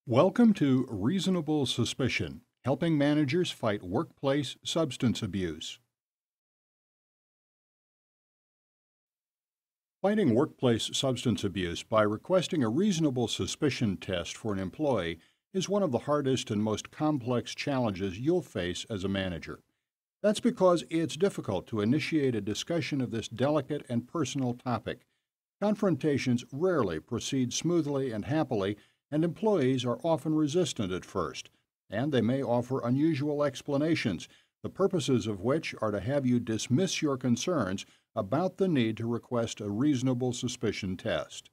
Welcome to Reasonable Suspicion, helping managers fight workplace substance abuse. Fighting workplace substance abuse by requesting a reasonable suspicion test for an employee is one of the hardest and most complex challenges you'll face as a manager. That's because it's difficult to initiate a discussion of this delicate and personal topic. Confrontations rarely proceed smoothly and happily, and employees are often resistant at first, and they may offer unusual explanations, the purposes of which are to have you dismiss your concerns about the need to request a reasonable suspicion test.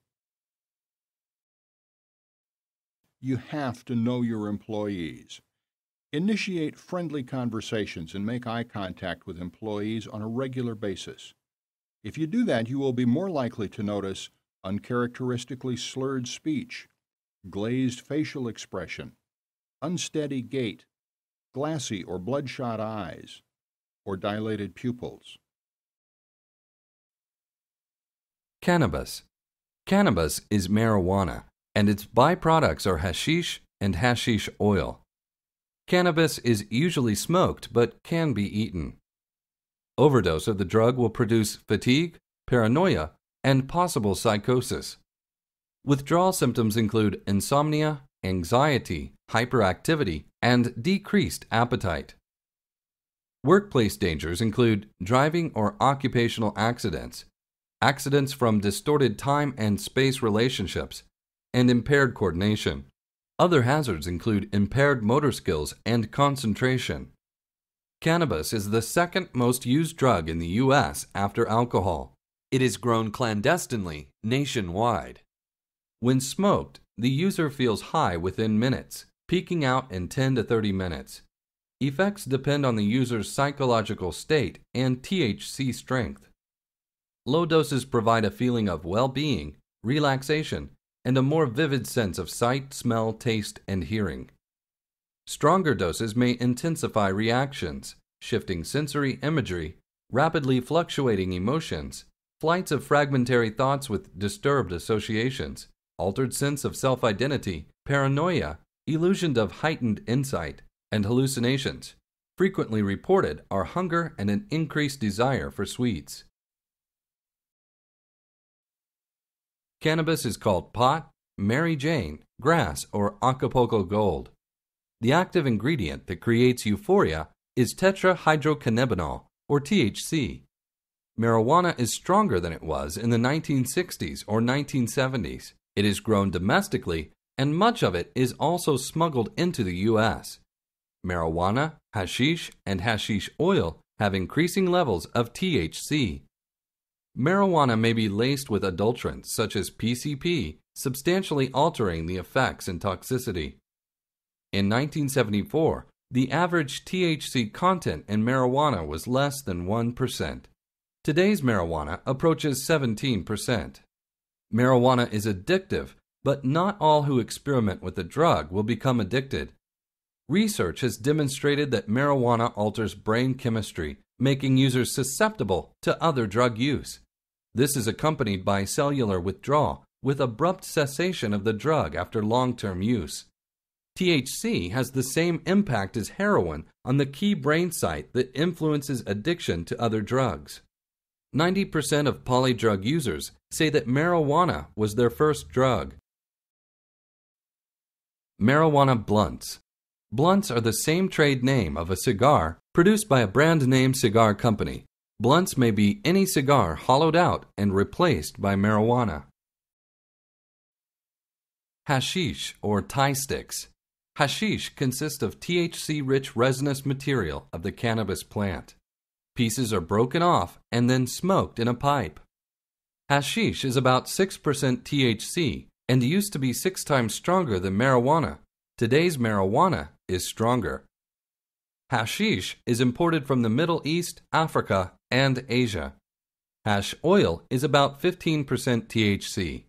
You have to know your employees. Initiate friendly conversations and make eye contact with employees on a regular basis. If you do that, you will be more likely to notice uncharacteristically slurred speech, glazed facial expression, unsteady gait, glassy or bloodshot eyes, or dilated pupils. Cannabis. Cannabis is marijuana, and its byproducts are hashish and hashish oil. Cannabis is usually smoked but can be eaten. Overdose of the drug will produce fatigue, paranoia, and possible psychosis. Withdrawal symptoms include insomnia, anxiety, hyperactivity, and decreased appetite. Workplace dangers include driving or occupational accidents, accidents from distorted time and space relationships, and impaired coordination. Other hazards include impaired motor skills and concentration. Cannabis is the second most used drug in the U.S. after alcohol. It is grown clandestinely nationwide. When smoked, the user feels high within minutes, peaking out in 10 to 30 minutes. Effects depend on the user's psychological state and THC strength. Low doses provide a feeling of well-being, relaxation, and a more vivid sense of sight, smell, taste, and hearing. Stronger doses may intensify reactions, shifting sensory imagery, rapidly fluctuating emotions, flights of fragmentary thoughts with disturbed associations, altered sense of self-identity, paranoia, illusion of heightened insight, and hallucinations. Frequently reported are hunger and an increased desire for sweets. Cannabis is called pot, Mary Jane, grass, or Acapulco gold. The active ingredient that creates euphoria is tetrahydrocannabinol, or THC. Marijuana is stronger than it was in the 1960s or 1970s. It is grown domestically, and much of it is also smuggled into the U.S. Marijuana, hashish, and hashish oil have increasing levels of THC. Marijuana may be laced with adulterants such as PCP, substantially altering the effects and toxicity. In 1974, the average THC content in marijuana was less than 1%. Today's marijuana approaches 17%. Marijuana is addictive, but not all who experiment with the drug will become addicted. Research has demonstrated that marijuana alters brain chemistry, making users susceptible to other drug use. This is accompanied by cellular withdrawal, with abrupt cessation of the drug after long-term use. THC has the same impact as heroin on the key brain site that influences addiction to other drugs. 90% of polydrug users say that marijuana was their first drug. Marijuana blunts. Blunts are the same trade name of a cigar produced by a brand-name cigar company. Blunts may be any cigar hollowed out and replaced by marijuana. Hashish or tie sticks. Hashish consists of THC-rich resinous material of the cannabis plant. Pieces are broken off and then smoked in a pipe. Hashish is about 6% THC and used to be 6 times stronger than marijuana. Today's marijuana is stronger. Hashish is imported from the Middle East, Africa, and Asia. Hash oil is about 15% THC.